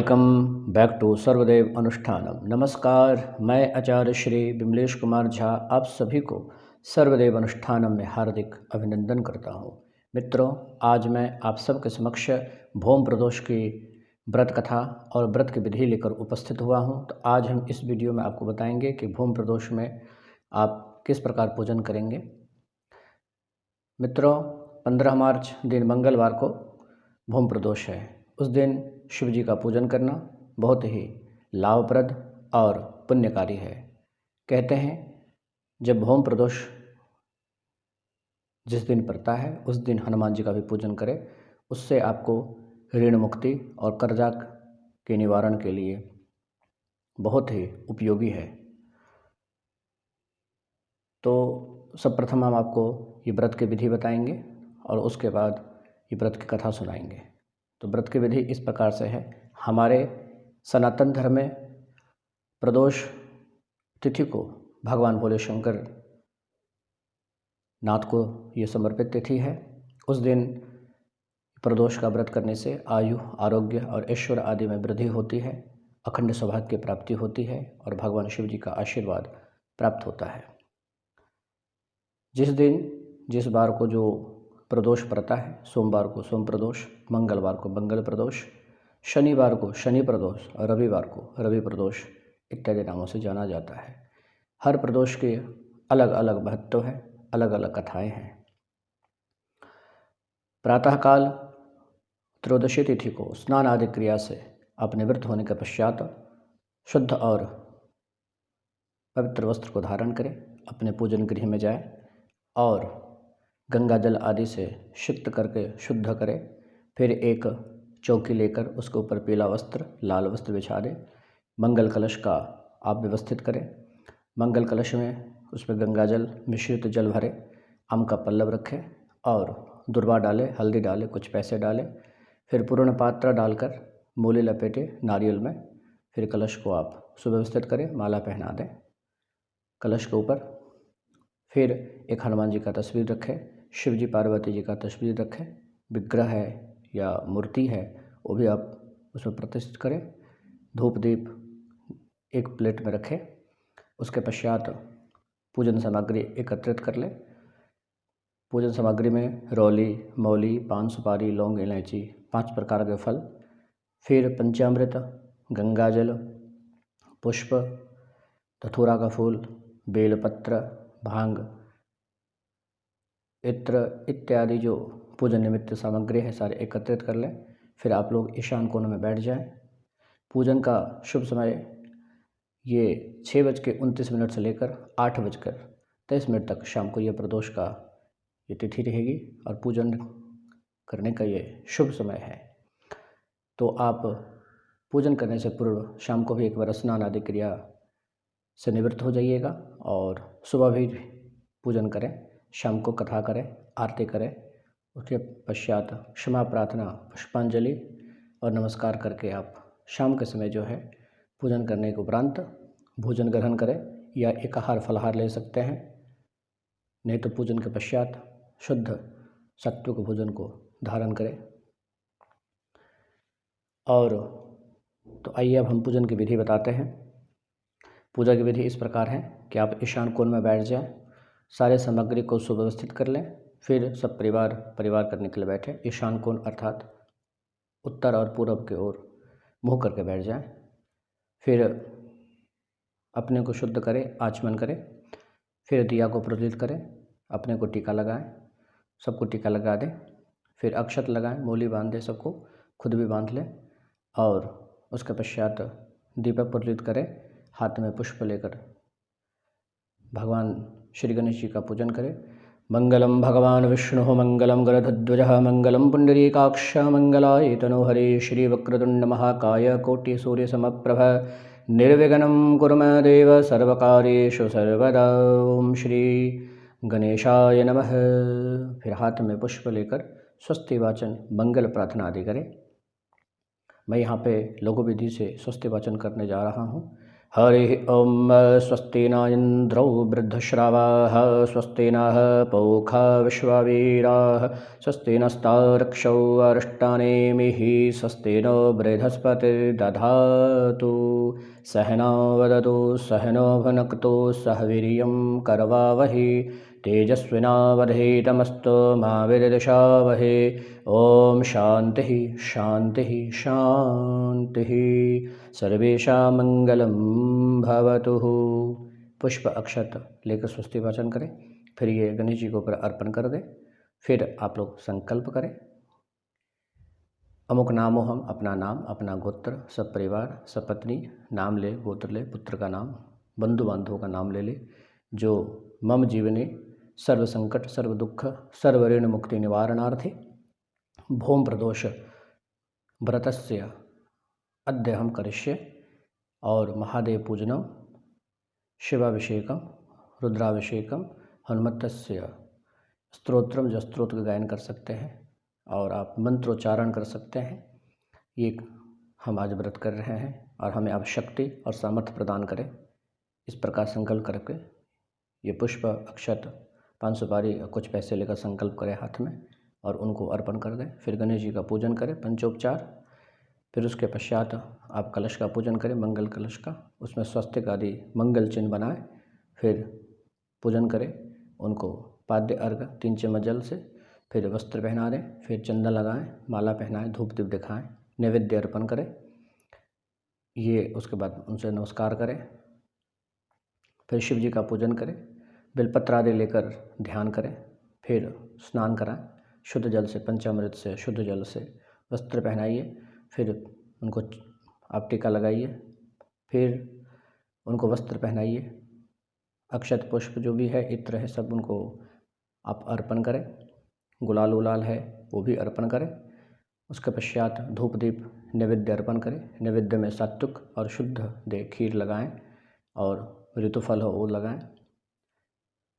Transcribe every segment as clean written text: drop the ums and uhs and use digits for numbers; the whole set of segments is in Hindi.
Welcome back to Sarvadev Anushthanam. नमस्कार, मैं आचार्य श्री विमलेश कुमार झा आप सभी को सर्वदेव अनुष्ठानम में हार्दिक अभिनंदन करता हूँ। मित्रों, आज मैं आप सबके समक्ष भौम प्रदोष की व्रत कथा और व्रत की विधि लेकर उपस्थित हुआ हूँ। तो आज हम इस वीडियो में आपको बताएंगे कि भौम प्रदोष में आप किस प्रकार पूजन करेंगे। मित्रों, 15 मार्च दिन मंगलवार को भौम प्रदोष है। उस दिन शिव जी का पूजन करना बहुत ही लाभप्रद और पुण्यकारी है। कहते हैं जब भौम प्रदोष जिस दिन पड़ता है उस दिन हनुमान जी का भी पूजन करें, उससे आपको ऋण मुक्ति और कर्जा के निवारण के लिए बहुत ही उपयोगी है। तो सर्वप्रथम हम आपको ये व्रत की विधि बताएंगे और उसके बाद ये व्रत की कथा सुनाएंगे। तो व्रत की विधि इस प्रकार से है। हमारे सनातन धर्म में प्रदोष तिथि को भगवान भोले शंकर नाथ को ये समर्पित तिथि है। उस दिन प्रदोष का व्रत करने से आयु, आरोग्य और ऐश्वर्य आदि में वृद्धि होती है, अखंड सौभाग्य की प्राप्ति होती है और भगवान शिव जी का आशीर्वाद प्राप्त होता है। जिस दिन जिस बार को जो प्रदोष पड़ता है, सोमवार को सोम प्रदोष, मंगलवार को मंगल प्रदोष, शनिवार को शनि प्रदोष और रविवार को रवि प्रदोष इत्यादि नामों से जाना जाता है। हर प्रदोष के अलग अलग महत्व है, अलग अलग कथाएं हैं। प्रातःकाल त्रयोदशी तिथि को स्नान आदि क्रिया से अपने निवृत्त होने के पश्चात शुद्ध और पवित्र वस्त्र को धारण करें, अपने पूजन गृह में जाए और गंगा जल आदि से सिक्त करके शुद्ध करें। फिर एक चौकी लेकर उसके ऊपर पीला वस्त्र, लाल वस्त्र बिछा दें। मंगल कलश का आप व्यवस्थित करें। मंगल कलश में उसमें गंगा जल मिश्रित जल भरे, आम का पल्लव रखें और दुर्वा डालें, हल्दी डालें, कुछ पैसे डालें। फिर पूर्ण पात्र डालकर मूली लपेटे नारियल में। फिर कलश को आप सुव्यवस्थित करें, माला पहना दें कलश के ऊपर। फिर एक हनुमान जी का तस्वीर रखें, शिव जी पार्वती जी का तस्वीर रखें, विग्रह है या मूर्ति है वो भी आप उसमें प्रतिष्ठित करें। धूप दीप एक प्लेट में रखें। उसके पश्चात पूजन सामग्री एकत्रित कर लें। पूजन सामग्री में रौली, मौली, पान सुपारी, लौंग, इलायची, 5 प्रकार के फल, फिर पंचामृत, गंगा जल, पुष्प, धतूरा का फूल, बेलपत्र, भांग, इत्र इत्यादि जो पूजन निमित्त सामग्री है सारे एकत्रित कर लें। फिर आप लोग ईशान कोण में बैठ जाएं। पूजन का शुभ समय ये 6:29 से लेकर 8:23 तक शाम को ये प्रदोष का ये तिथि रहेगी और पूजन करने का ये शुभ समय है। तो आप पूजन करने से पूर्व शाम को भी एक बार स्नान आदि क्रिया से निवृत्त हो जाइएगा और सुबह भी पूजन करें, शाम को कथा करें, आरती करें। उसके पश्चात क्षमा प्रार्थना, पुष्पांजलि और नमस्कार करके आप शाम के समय जो है पूजन करने के उपरांत भोजन ग्रहण करें या एक आहार फलाहार ले सकते हैं। नहीं तो पूजन के पश्चात शुद्ध सात्विक भोजन को धारण करें। और तो आइए अब हम पूजन की विधि बताते हैं। पूजा की विधि इस प्रकार है कि आप ईशान कोण में बैठ जाएं, सारे सामग्री को सुव्यवस्थित कर लें। फिर सब परिवार करने के लिए बैठे। ईशान कोण अर्थात उत्तर और पूर्व की ओर मुँह करके बैठ जाएं। फिर अपने को शुद्ध करें, आचमन करें। फिर दिया को प्रज्वलित करें, अपने को टीका लगाएं, सबको टीका लगा दें। फिर अक्षत लगाएं, मूली बांध दें, सबको खुद भी बांध लें। और उसके पश्चात दीपक प्रज्वलित करें, हाथ में पुष्प लेकर भगवान श्री गणेश जी का पूजन करें। मंगलम भगवान विष्णु मंगलम गरुड़ध्वज मंगलम पुंडरीकाक्ष मंगलाय तनोहरे श्री वक्रतुंड महाकाय कोटि सूर्य समप्रभ निर्विघ्नं कुरु मे देव सर्वकार्येषु सर्वदा। ओम श्री गणेशाय नमः। फिर हाथ में पुष्प लेकर स्वस्ति वाचन, मंगल प्रार्थना आदि करें। मैं यहाँ पे लघु विधि से स्वस्ति वाचन करने जा रहा हूँ। हरि ओम। स्वस्ति न इंद्रो वृद्धश्रवाः स्वस्ति नः पूषा विश्ववीराः स्वस्ति नस्तार्क्ष्यो अरिष्टानेमिः स्वस्ति नो बृहस्पतिर्दधातु। सहना वदतु सहनो भुनक्तु सह वीर्यं करवावहै तेजस्विनावधीतमस्तु मा विद्विषावहै। ओम शांति शांति शांति। सर्वेषां मंगलं भवतु। पुष्प अक्षत लेकर स्वस्ति वाचन करें, फिर ये गणेश जी को ऊपर अर्पण कर दें। फिर आप लोग संकल्प करें। अमुक नामो हम अपना नाम, अपना गोत्र, सब परिवार, सब पत्नी नाम ले, गोत्र ले, पुत्र का नाम, बंधु बांधवों का नाम ले ले। जो मम जीवने सर्व संकट सर्व दुख सर्व ऋण मुक्ति निवारणार्थे भूम प्रदोष व्रतस्य अद्य हम करिष्ये। और महादेव पूजनम शिवाभिषेकम रुद्राभिषेकम हनुमतस्य स्तोत्रम, जो स्तोत्र का गायन कर सकते हैं और आप मंत्रोच्चारण कर सकते हैं। ये हम आज व्रत कर रहे हैं और हमें अब शक्ति और सामर्थ्य प्रदान करें। इस प्रकार संकल्प करके ये पुष्प अक्षत 5 सुपारी कुछ पैसे लेकर संकल्प करें हाथ में और उनको अर्पण कर दें। फिर गणेश जी का पूजन करें पंचोपचार। फिर उसके पश्चात आप कलश का पूजन करें, मंगल कलश का, उसमें स्वस्तिक आदि मंगल चिन्ह बनाएं। फिर पूजन करें, उनको पाद्य अर्घ 3 चम्मच जल से, फिर वस्त्र पहना दें, फिर चंदन लगाएं, माला पहनाएं, धूप दीप दिखाएं, नैवेद्य अर्पण करें। ये उसके बाद उनसे नमस्कार करें। फिर शिव जी का पूजन करें, बेलपत्र आदि लेकर ध्यान करें। फिर स्नान कराएं शुद्ध जल से, पंचामृत से, शुद्ध जल से। वस्त्र पहनाइए, फिर उनको आप टीका लगाइए, फिर उनको वस्त्र पहनाइए। अक्षत पुष्प जो भी है, इत्र है, सब उनको आप अर्पण करें। गुलाल उलाल है वो भी अर्पण करें। उसके पश्चात धूप दीप नैवेद्य अर्पण करें। नैवेद्य में सात्विक और शुद्ध दे खीर लगाएं और ऋतुफल हो वो लगाएं।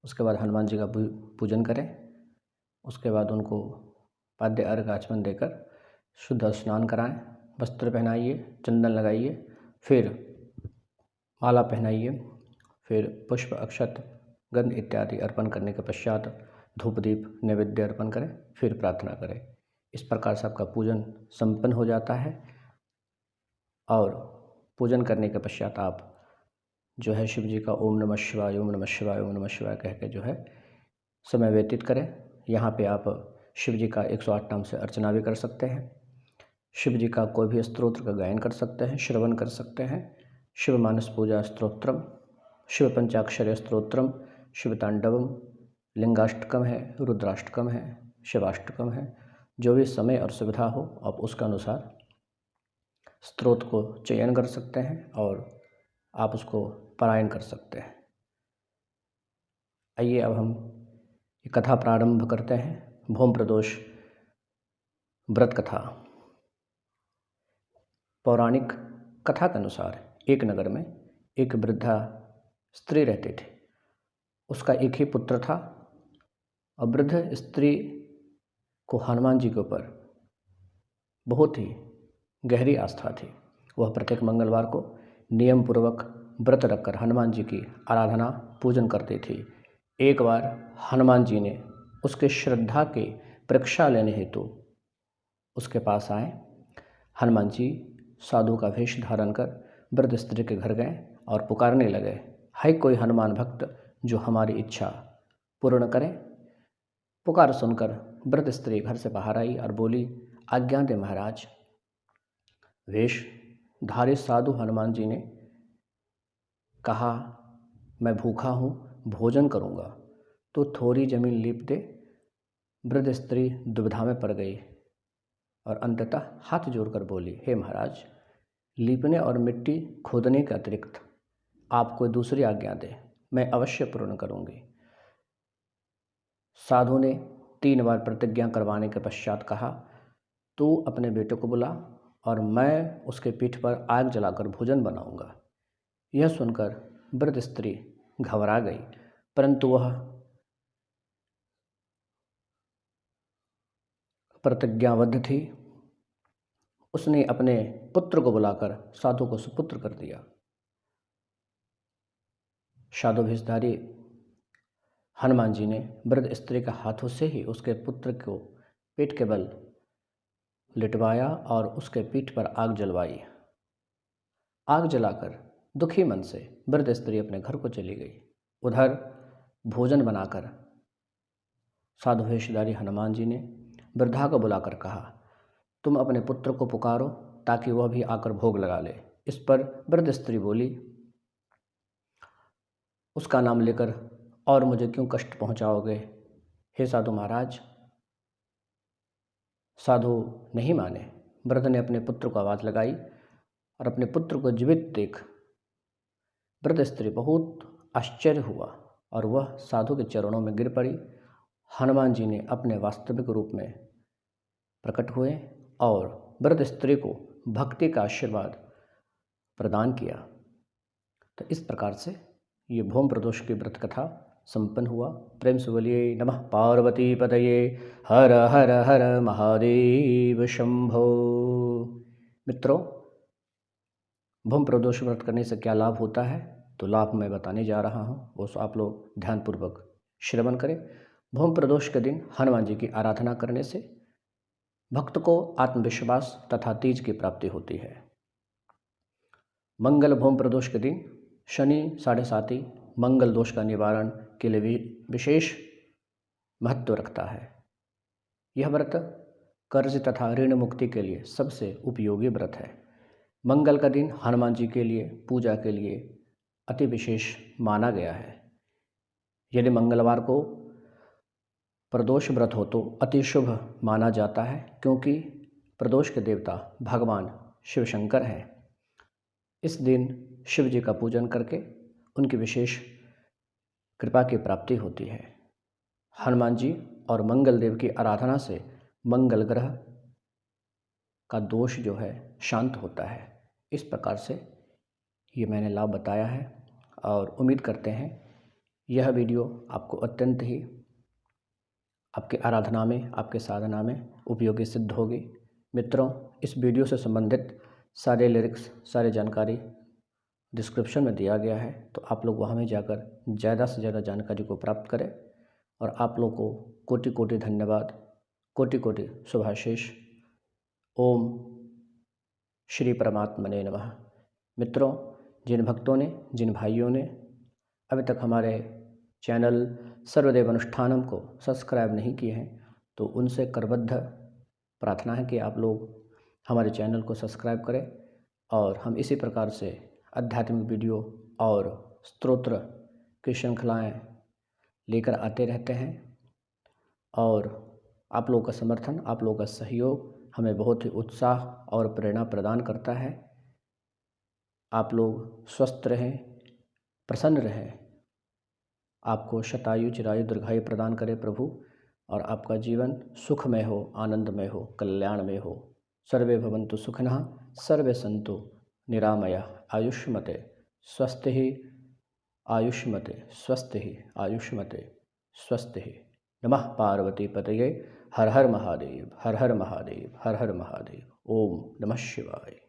उसके बाद हनुमान जी का पूजन करें। उसके बाद उनको पाद्य अर्घ आचमन देकर शुद्ध स्नान कराएं, वस्त्र पहनाइए, चंदन लगाइए, फिर माला पहनाइए, फिर पुष्प अक्षत गंध इत्यादि अर्पण करने के पश्चात धूप दीप नैवेद्य अर्पण करें, फिर प्रार्थना करें। इस प्रकार से आपका पूजन संपन्न हो जाता है। और पूजन करने के पश्चात आप जो है शिव जी का ओम नमः शिवाय, ओम नमः शिवाय, ओम नमः शिवाय कह के जो है समय व्यतीत करें। यहाँ पे आप शिव जी का 108 नाम से अर्चना भी कर सकते हैं। शिव जी का कोई भी स्तोत्र का गायन कर सकते हैं, श्रवण कर सकते हैं। शिव मानस पूजा स्तोत्रम, शिव पंचाक्षर स्तोत्रम, शिव तांडवम, लिंगाष्टकम है, रुद्राष्टकम है, शिवाष्टकम है। जो भी समय और सुविधा हो आप उसके अनुसार स्तोत्र को चयन कर सकते हैं और आप उसको पारायण कर सकते हैं। आइए अब हम ये कथा प्रारंभ करते हैं। भूम प्रदोष व्रत कथा। पौराणिक कथा के अनुसार एक नगर में एक वृद्धा स्त्री रहती थी। उसका एक ही पुत्र था और वृद्ध स्त्री को हनुमान जी के ऊपर बहुत ही गहरी आस्था थी। वह प्रत्येक मंगलवार को नियम पूर्वक व्रत रखकर हनुमान जी की आराधना पूजन करती थी। एक बार हनुमान जी ने उसके श्रद्धा के परीक्षा लेने हेतु उसके पास आए। हनुमान जी साधु का वेश धारण कर वृद्ध स्त्री के घर गए और पुकारने लगे, है कोई हनुमान भक्त जो हमारी इच्छा पूर्ण करे। पुकार सुनकर वृद्ध स्त्री घर से बाहर आई और बोली, आज्ञा दे महाराज। वेशधारी साधु हनुमान जी ने कहा, मैं भूखा हूँ, भोजन करूँगा तो थोड़ी जमीन लीप दे। वृद्ध स्त्री दुविधा में पड़ गई और अंततः हाथ जोड़कर बोली, हे महाराज, लीपने और मिट्टी खोदने के अतिरिक्त आप कोई दूसरी आज्ञा दे, मैं अवश्य पूर्ण करूँगी। साधु ने 3 बार प्रतिज्ञा करवाने के पश्चात कहा, तू अपने बेटे को बुला और मैं उसके पीठ पर आग जलाकर भोजन बनाऊंगा। यह सुनकर वृद्ध स्त्री घबरा गई, परंतु वह प्रतिज्ञाबद्ध थी। उसने अपने पुत्र को बुलाकर साधु को सुपुत्र कर दिया। साधु भेषधारी हनुमान जी ने वृद्ध स्त्री के हाथों से ही उसके पुत्र को पेट के बल लिटवाया और उसके पीठ पर आग जलवाई। आग जलाकर दुखी मन से वृद्ध स्त्री अपने घर को चली गई। उधर भोजन बनाकर साधु भेषधारी हनुमान जी ने वृद्धा को बुलाकर कहा, तुम अपने पुत्र को पुकारो ताकि वह भी आकर भोग लगा ले। इस पर वृद्ध स्त्री बोली, उसका नाम लेकर और मुझे क्यों कष्ट पहुंचाओगे? हे साधु महाराज। साधु नहीं माने। वृद्ध ने अपने पुत्र को आवाज़ लगाई और अपने पुत्र को जीवित देख वृद्ध स्त्री बहुत आश्चर्य हुआ और वह साधु के चरणों में गिर पड़ी। हनुमान जी ने अपने वास्तविक रूप में प्रकट हुए और वृद्ध स्त्री को भक्ति का आशीर्वाद प्रदान किया। तो इस प्रकार से ये भौम प्रदोष की व्रत कथा संपन्न हुआ। प्रेम से बोलिए नमः पार्वती पतये हर हर हर महादेव शंभो। मित्रों, भौम प्रदोष व्रत करने से क्या लाभ होता है, तो लाभ मैं बताने जा रहा हूँ, वो आप लोग ध्यानपूर्वक श्रवण करें। भौम प्रदोष के दिन हनुमान जी की आराधना करने से भक्त को आत्मविश्वास तथा तेज की प्राप्ति होती है। मंगल भौम प्रदोष के दिन शनि 7.5 मंगल दोष का निवारण के लिए विशेष महत्व रखता है। यह व्रत कर्ज तथा ऋण मुक्ति के लिए सबसे उपयोगी व्रत है। मंगल का दिन हनुमान जी के लिए पूजा के लिए अति विशेष माना गया है। यदि मंगलवार को प्रदोष व्रत हो तो अति शुभ माना जाता है, क्योंकि प्रदोष के देवता भगवान शिव शंकर हैं। इस दिन शिव जी का पूजन करके उनकी विशेष कृपा की प्राप्ति होती है। हनुमान जी और मंगल देव की आराधना से मंगल ग्रह का दोष जो है शांत होता है। इस प्रकार से ये मैंने लाभ बताया है और उम्मीद करते हैं यह वीडियो आपको अत्यंत ही आपके आराधना में, आपके साधना में उपयोगी सिद्ध होगी। मित्रों, इस वीडियो से संबंधित सारे लिरिक्स, सारी जानकारी डिस्क्रिप्शन में दिया गया है, तो आप लोग वहाँ में जाकर ज़्यादा से ज़्यादा जानकारी को प्राप्त करें। और आप लोग को कोटि कोटि धन्यवाद, कोटि कोटि शुभाशीष। ओम श्री परमात्मने नमः। मित्रों, जिन भक्तों ने, जिन भाइयों ने अभी तक हमारे चैनल सर्वदेव अनुष्ठानम को सब्सक्राइब नहीं किए हैं, तो उनसे करबद्ध प्रार्थना है कि आप लोग हमारे चैनल को सब्सक्राइब करें। और हम इसी प्रकार से आध्यात्मिक वीडियो और स्तोत्र की श्रृंखलाएँ लेकर आते रहते हैं। और आप लोगों का समर्थन, आप लोगों का सहयोग हमें बहुत ही उत्साह और प्रेरणा प्रदान करता है। आप लोग स्वस्थ रहें, प्रसन्न रहें, आपको शतायु चिरायु दीर्घायु प्रदान करे प्रभु, और आपका जीवन सुखमय हो, आनंदमय हो, कल्याणमय हो। सर्वे भवन्तु सुखिनः, सर्वे सन्तु निरामया। आयुष्मते स्वस्ति, आयुष्मते स्वस्ति, आयुष्मते स्वस्ति। नमः पार्वती पतये हर हर महादेव, हर हर महादेव, हर हर महादेव। ओम नमः शिवाय।